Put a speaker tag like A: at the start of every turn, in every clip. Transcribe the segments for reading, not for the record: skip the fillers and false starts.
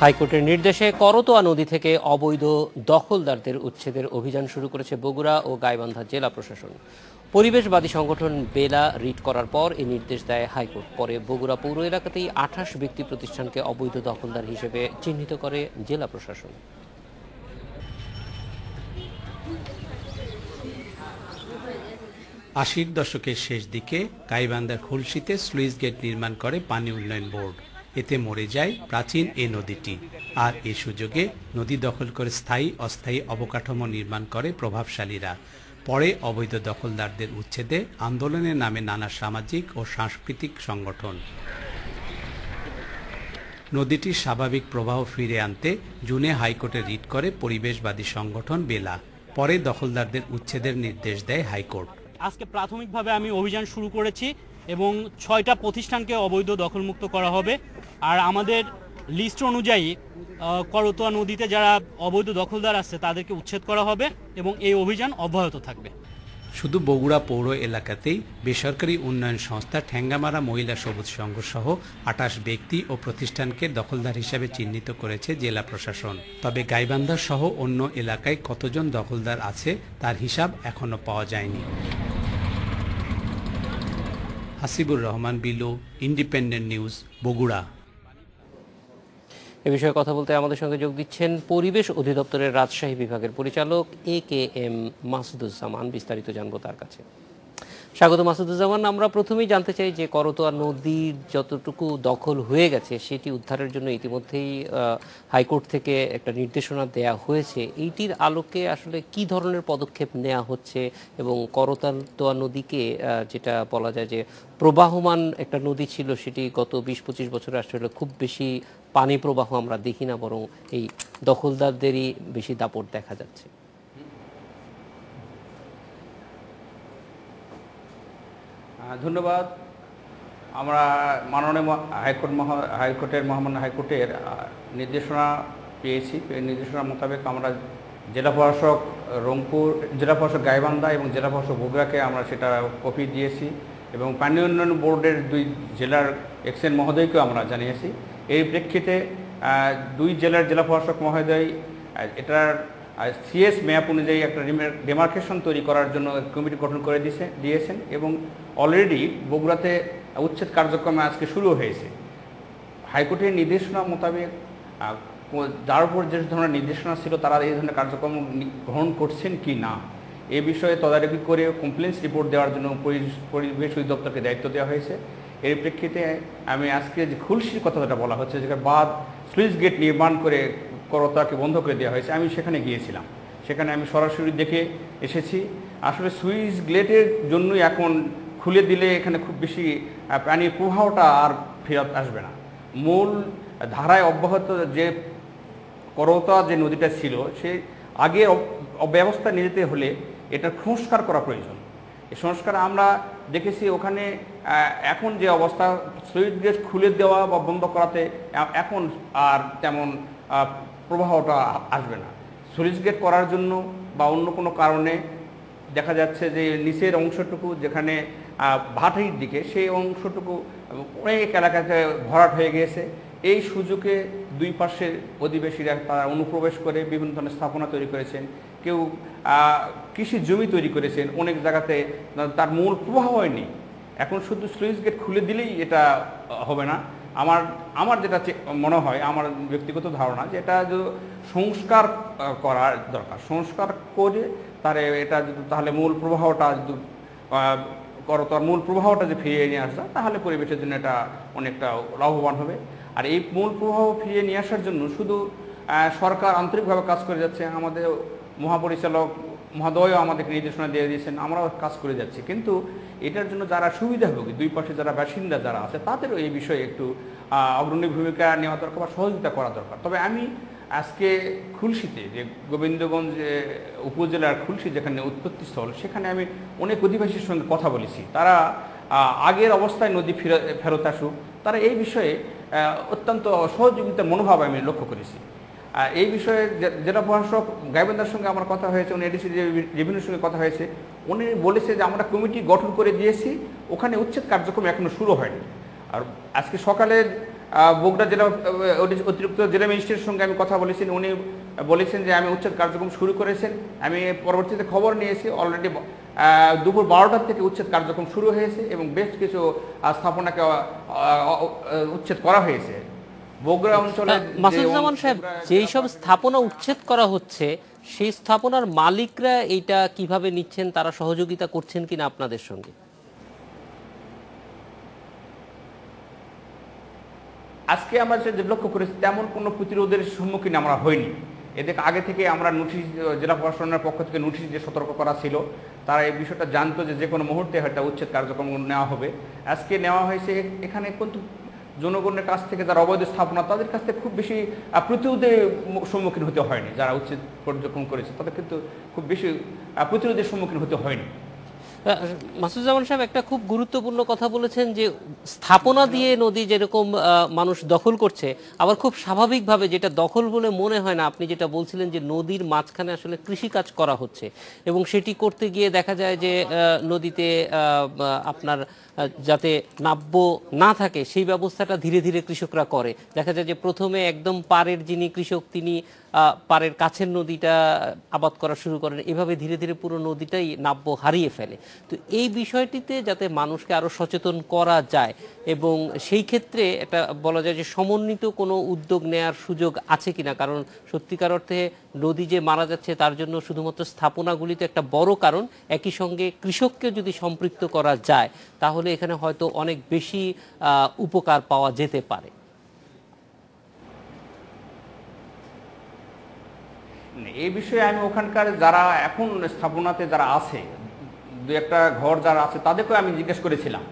A: হাইকোর্টের নির্দেশে করতোয়া নদী থেকে অবৈধ দখলদারদের উচ্ছেদের অভিযান শুরু করেছে বগুড়া ও গাইবান্ধা জেলা প্রশাসন। পরিবেশবাদী সংগঠন বেলা রিট করার পর এই নির্দেশ দেয় হাইকোর্ট। পরে বগুড়া পৌর এলাকাতেই ২৮ ব্যক্তি প্রতিষ্ঠানকে অবৈধ দখলদার হিসেবে চিহ্নিত করে জেলা প্রশাসন।
B: ৮০ দশকের শেষ দিকে গাইবান্ধার খুলশীতে স্লুইস গেট নির্মাণ করে পানি উন্নয়ন বোর্ড। এতে মরে যায় প্রাচীন এ নদীটি। আর এ সুযোগে নদী দখল করে স্থায়ী অস্থায়ী অবকাঠামো নির্মাণ করে প্রভাবশালীরা। পরে অবৈধ দখলদারদের উচ্ছেদে আন্দোলনের নামে নানা সামাজিক ও সাংস্কৃতিক সংগঠন। নদীটির স্বাভাবিক প্রবাহ ফিরে আনতে জুনে হাইকোর্টে রিট করে পরিবেশবাদী সংগঠন বেলা। পরে দখলদারদের উচ্ছেদের নির্দেশ দেয় হাইকোর্ট।
C: আজকে প্রাথমিকভাবে আমি অভিযান শুরু করেছি এবং ৬টা প্রতিষ্ঠানকে অবৈধ দখলমুক্ত করা হবে। আর আমাদের লিস্ট অনুযায়ী করতোয়া নদীতে যারা অবৈধ দখলদার আছে তাদেরকে উচ্ছেদ করা হবে এবং এই অভিযান অব্যাহত থাকবে।
B: শুধু বগুড়া পৌর এলাকাতেই বেসরকারি উন্নয়ন সংস্থা ঠ্যাঙ্গামারা মহিলা সবুজ সংঘ সহ ২৮ ব্যক্তি ও প্রতিষ্ঠানকে দখলদার হিসেবে চিহ্নিত করেছে জেলা প্রশাসন। তবে গাইবান্ধা সহ অন্য এলাকায় কতজন দখলদার আছে তার হিসাব এখনো পাওয়া যায়নি। Hasibur Rahman Bilu, independent news, Bogura.
A: এ বিষয়ে কথা বলতে আমাদের সঙ্গে যোগ দিচ্ছেন পরিবেশ অধিদপ্তরের রাজশাহী বিভাগের পরিচালক AKM মাসুদুজ্জামান। বিস্তারিত জানবো তার কাছে। স্বাগত মাসুদুজ্জামান। আমরা প্রথমেই জানতে চাই যে করতোয়া নদীর যতটুকু দখল হয়ে গেছে সেটি উদ্ধারের জন্য ইতিমধ্যেই হাইকোর্ট থেকে একটা নির্দেশনা দেয়া হয়েছে। এইটির আলোকে আসলে কি ধরনের পদক্ষেপ নেওয়া হচ্ছে এবং করতোয়া নদীকে যেটা বলা যায় যে প্রবাহমান একটা নদী ছিল সেটি গত ২০-২৫ বছরে আসলে খুব বেশি পানি প্রবাহ আমরা দেখি না, বরং এই দখলদারদেরই বেশি দাপট দেখা যাচ্ছে।
D: ধন্যবাদ। আমরা মাননীয় হাইকোর্টের মহামান্য হাইকোর্টের নির্দেশনা পেয়েছি। এই নির্দেশনা মোতাবেক আমরা জেলা প্রশাসক রংপুর, জেলা প্রশাসক গাইবান্ধা এবং জেলা প্রশাসক বগুড়াকে আমরা সেটা কপি দিয়েছি এবং পানি উন্নয়ন বোর্ডের ২ জেলার এক্সএন মহোদয়কেও আমরা জানিয়েছি। এই প্রেক্ষিতে ২ জেলার জেলা প্রশাসক মহোদয় এটার সিএস ম্যাপ অনুযায়ী একটা ডেমার্কেশন তৈরি করার জন্য কমিটি গঠন করে দিয়েছেন এবং অলরেডি বগুড়াতে উচ্ছেদ কার্যক্রম আজকে শুরু হয়েছে। হাইকোর্টের নির্দেশনা মোতাবেক যার উপর যে ধরনের নির্দেশনা ছিল তারা এই ধরনের কার্যক্রম গ্রহণ করছেন কি না এ বিষয়ে তদারকি করে কমপ্লেন্স রিপোর্ট দেওয়ার জন্য পরিবেশ অধিদপ্তরকে দায়িত্ব দেওয়া হয়েছে। এর প্রেক্ষিতে আমি আজকে যে খুলশির কথাটা বলা হচ্ছে, যেখানে বাঁধ স্লুইস গেট নির্মাণ করে করতোয়াকে বন্ধ করে দেওয়া হয়েছে, আমি সেখানে গিয়েছিলাম। সেখানে আমি সরাসরি দেখে এসেছি। আসলে স্লুইস গেটের জন্যই এখন খুলে দিলে এখানে খুব বেশি পানির প্রবাহটা আর ফেরত আসবে না। মূল ধারায় অব্যাহত যে করতোয়া যে নদীটা ছিল সে আগে ব্যবস্থা নিয়ে যেতে হলে এটা সংস্কার করা প্রয়োজন। এই সংস্কার আমরা দেখেছি ওখানে এখন যে অবস্থা, স্লুইস গেট খুলে দেওয়া বা বন্ধ করাতে এখন আর তেমন প্রবাহটা আসবে না। স্লুইস গেট করার জন্য বা অন্য কোনো কারণে দেখা যাচ্ছে যে নিচের অংশটুকু যেখানে ভাটির দিকে সেই অংশটুকু অনেক এলাকাতে ভরাট হয়ে গিয়েছে। এই সুযোগে ২ পাশের অধিবাসীরা তারা অনুপ্রবেশ করে বিভিন্ন ধরনের স্থাপনা তৈরি করেছেন, কেউ কৃষি জমি তৈরি করেছেন, অনেক জায়গাতে তার মূল প্রবাহ হয়নি। এখন শুধু স্লুইস গেট খুলে দিলেই এটা হবে না। আমার যেটা মনে হয়, আমার ব্যক্তিগত ধারণা, যে এটা সংস্কার করার দরকার। সংস্কার করে তাহলে মূল প্রবাহটা করতোয়ার মূল প্রবাহটা যে ফিরিয়ে নিয়ে আসা, তাহলে পরিবেশের জন্য এটা অনেকটা লাভবান হবে। আর এই মূল প্রবাহ ফিরিয়ে নিয়ে আসার জন্য শুধু সরকার আন্তরিকভাবে কাজ করে যাচ্ছে, আমাদের মহাপরিচালক মহোদয়ও আমাদেরকে নির্দেশনা দিয়ে দিয়েছেন, আমরাও কাজ করে যাচ্ছি। কিন্তু এটার জন্য যারা সুবিধাভোগী, ২ পাশে যারা বাসিন্দা যারা আছে, তাদেরও এই বিষয়ে একটু অগ্রণী ভূমিকা নেওয়া দরকার বা সহযোগিতা করা দরকার। তবে আমি আজকে খুলশীতে, যে গোবিন্দগঞ্জ উপজেলার খুলশী যেখানে উৎপত্তিস্থল, সেখানে আমি অনেক অধিবাসীর সঙ্গে কথা বলেছি। তারা আগের অবস্থায় নদী ফেরত আসুক, তারা এই বিষয়ে অত্যন্ত সহযোগিতার মনোভাব আমি লক্ষ্য করেছি। এই বিষয়ে জেলা প্রশাসক গাইবান্ধার সঙ্গে আমার কথা হয়েছে, উনি এডিসি রেভিনিউর সঙ্গে কথা হয়েছে, উনি বলেছে যে আমরা কমিটি গঠন করে দিয়েছি, ওখানে উচ্ছেদ কার্যক্রম এখনো শুরু হয়নি। আর আজকে সকালের বগুড়া জেলা অতিরিক্ত জেলা ম্যাজিস্ট্রেটের সঙ্গে আমি কথা বলেছি, উনি বলেছেন যে আমি উচ্ছেদ কার্যক্রম শুরু করেছেন। আমি পরবর্তীতে খবর নিয়েছি অলরেডি দুপুর 12টার থেকে উচ্ছেদ কার্যক্রম শুরু হয়েছে এবং বেশ কিছু স্থাপনাকে উচ্ছেদ করা হয়েছে বগুড়া অঞ্চলে।
A: মাসুদুজ্জামান সাহেব, যেই সব স্থাপনা উচ্ছেদ করা হচ্ছে সেই স্থাপনার মালিকরা এইটা কিভাবে নিচ্ছেন, তারা সহযোগিতা করছেন কিনা আপনাদের সঙ্গে?
D: আজকে আমরা যে লক্ষ্য করেছি তেমন কোনো প্রতিরোধের সম্মুখীন আমরা হইনি। এদিকে আগে থেকে আমরা নোটিশ, জেলা প্রশাসনের পক্ষ থেকে নোটিশ দিয়ে সতর্ক করা ছিল, তারা এই বিষয়টা জানতো যে কোনো মুহূর্তে হয়তো উচ্ছেদ কার্যক্রম নেওয়া হবে। আজকে নেওয়া হয়েছে। এখানে কিন্তু জনগণের কাছ থেকে যারা অবৈধ স্থাপনা, তাদের কাছ থেকে খুব বেশি প্রতিরোধের সম্মুখীন হতে হয়নি। যারা উচ্ছেদ কার্যক্রম করেছে তাদের কিন্তু খুব বেশি প্রতিরোধের সম্মুখীন হতে হয়নি।
A: মাসুদুজ্জামান সাহেব, একটা খুব গুরুত্বপূর্ণ কথা বলেছেন যে স্থাপনা দিয়ে নদী যেরকম মানুষ দখল করছে, আবার খুব স্বাভাবিকভাবে যেটা দখল বলে মনে হয় না, আপনি যেটা বলছিলেন যে নদীর মাঝখানে আসলে কৃষিকাজ করা হচ্ছে এবং সেটি করতে গিয়ে দেখা যায় যে নদীতে আপনার যাতে নাব্য না থাকে সেই ব্যবস্থাটা ধীরে ধীরে কৃষকরা করে। দেখা যায় যে প্রথমে একদম পাড়ের যিনি কৃষক তিনি পাড়ের কাছের নদীটা আবাদ করা শুরু করেন, এভাবে ধীরে ধীরে পুরো নদীটাই নাব্য হারিয়ে ফেলে। তো এই বিষয়টিতে যাতে মানুষকে আরো সচেতন করা যায় এবং সেই ক্ষেত্রে একটা বলা যায় যে সমন্বিত কোনো উদ্যোগ নেয়ার সুযোগ আছে কিনা, কারণ সত্যিকার অর্থে নদী যে মারা যাচ্ছে তার জন্য শুধুমাত্র স্থাপনাগুলি তো একটা বড় কারণ, একই সঙ্গে কৃষককে যদি সম্পৃক্ত করা যায় তাহলে এখানে হয়তো অনেক বেশি উপকার পাওয়া যেতে পারে।
D: এই বিষয়ে আমি ওখানকার যারা এখন স্থাপনাতে যারা আছে, দু একটা ঘর যারা আছে তাদেরকেও আমি জিজ্ঞেস করেছিলাম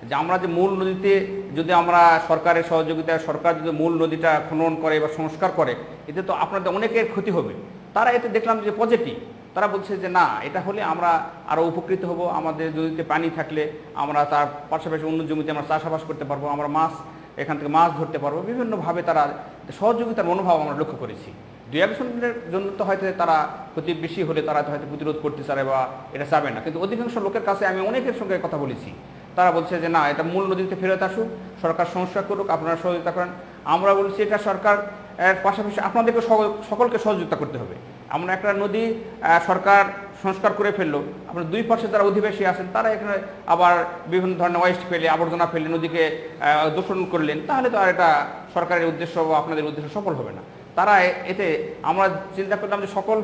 D: যে আমরা যে মূল নদীতে যদি আমরা সরকারের সহযোগিতায় সরকার যদি মূল নদীটা খনন করে বা সংস্কার করে, এতে তো আপনাদের অনেকের ক্ষতি হবে। তারা এতে দেখলাম যে পজিটিভ, তারা বলছে যে না, এটা হলে আমরা আরও উপকৃত হব, আমাদের নদীতে পানি থাকলে আমরা তার পাশাপাশি অন্য জমিতে আমরা চাষাবাস করতে পারবো, আমরা এখান থেকে মাছ ধরতে পারবো। বিভিন্নভাবে তারা সহযোগিতার মনোভাব আমরা লক্ষ্য করেছি। দুই একজনের জন্য তো হয়তো তারা ক্ষতি বেশি হলে তারা হয়তো প্রতিরোধ করতে চায় বা এটা চাবে না, কিন্তু অধিকাংশ লোকের কাছে আমি অনেকের সঙ্গে কথা বলেছি, তারা বলছে যে না, এটা মূল নদীতে ফেরত আসুক, সরকার সংস্কার করুক, আপনারা সহযোগিতা করেন। আমরা বলছি এটা সরকার এর পাশাপাশি আপনাদেরকে সকলকে সহযোগিতা করতে হবে। আমরা একটা নদী সরকার সংস্কার করে ফেললো, আপনার দুই পাশে যারা অধিবাসী আছেন তারা এখানে আবার বিভিন্ন ধরনের ওয়েস্ট ফেলে, আবর্জনা ফেলে নদীকে দূষণ করলেন, তাহলে তো আর এটা সরকারের উদ্দেশ্য বা আপনাদের উদ্দেশ্য সফল হবে না। তারা এতে আমরা চিন্তা করলাম যে সকল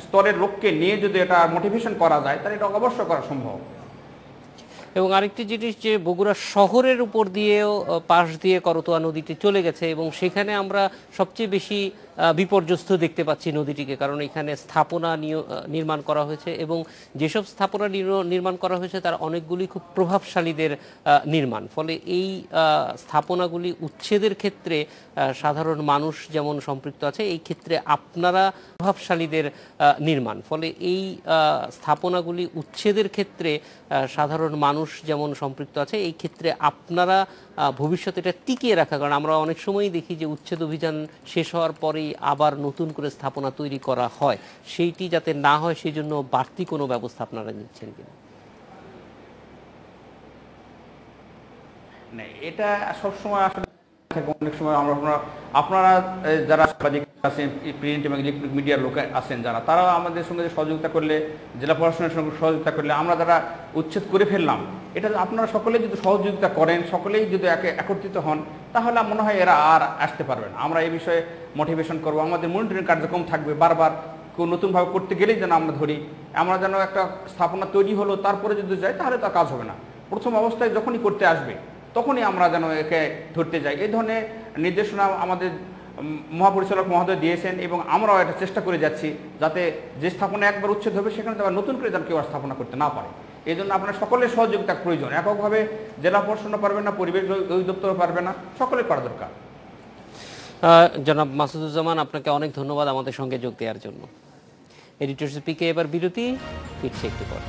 D: স্তরের লোককে নিয়ে যদি এটা মোটিভেশন করা যায় তাহলে এটা অবশ্যই করা সম্ভব।
A: এবং আরেকটি জিনিস যে বগুড়া শহরের উপর দিয়েও পাশ দিয়ে করতোয়া নদীটি চলে গেছে এবং সেখানে আমরা সবচেয়ে বেশি বিপর্যস্ত দেখতে পাচ্ছি নদীটিকে, কারণ এখানে স্থাপনা নির্মাণ করা হয়েছে এবং যেসব স্থাপনা নির্মাণ করা হয়েছে তার অনেকগুলি খুব প্রভাবশালীদের নির্মাণ। ফলে এই স্থাপনাগুলি উচ্ছেদের ক্ষেত্রে সাধারণ মানুষ যেমন সম্পৃক্ত আছে, এই ক্ষেত্রে আপনারা প্রভাবশালীদের নির্মাণ, ফলে এই স্থাপনাগুলি উচ্ছেদের ক্ষেত্রে সাধারণ মানুষ যেমন সম্পৃক্ত আছে, এই ক্ষেত্রে আপনারা ভবিষ্যতে এটা টিকিয়ে রাখা, কারণ আমরা অনেক সময়ই দেখি যে উচ্ছেদ অভিযান শেষ হওয়ার পরেই আবার নতুন করে স্থাপনা তৈরি করা হয়, সেইটি যাতে না হয় সেই জন্য বাড়তি কোনো ব্যবস্থা আপনারা নিচ্ছেন কিনা?
D: না, এটা সবসময় আসলে অনেক সময় আপনারা যারা সাংবাদিক আছেন, প্রিন্ট এবং ইলেকট্রনিক মিডিয়ার লোক আছেন যারা, তারা আমাদের সঙ্গে সহযোগিতা করলে, জেলা প্রশাসনের সঙ্গে সহযোগিতা করলে, আমরা যারা উচ্ছেদ করে ফেললাম, এটা আপনারা সকলেই যদি সহযোগিতা করেন, সকলেই যদি একত্রিত হন, তাহলে মনে হয় এরা আর আসতে পারবে না। আমরা এই বিষয়ে মোটিভেশন করবো, আমাদের মনিটরিং কার্যক্রম থাকবে, বারবার কেউ নতুনভাবে করতে গেলেই যেন আমরা ধরি, আমরা যেন একটা স্থাপনা তৈরি হলো তারপরে যদি যাই তাহলে তার কাজ হবে না। প্রথম অবস্থায় যখনই করতে আসবে তখনই আমরা যেন একে ধরতে যাই, এই ধরনের নির্দেশনা আমাদের মহাপরিচালক মহোদয় দিয়েছেন এবং আমরাও এটা চেষ্টা করে যাচ্ছি যাতে যে স্থাপনা একবার উচ্ছেদ হবে সেখানে আবার নতুন করে যেন কেউ স্থাপনা করতে না পারে। এই জন্য আপনার সকলের সহযোগিতার প্রয়োজন। এককভাবে জেলা প্রশাসনও পারবে না, পরিবেশ অধিদপ্তরও পারবে না, সকলের করা দরকার।
A: জনাব মাসুদুজ্জামান, আপনাকে অনেক ধন্যবাদ আমাদের সঙ্গে যোগ দেওয়ার জন্য। এডিটর পিকে এবার বিরতি, ফিরছে একটু পর।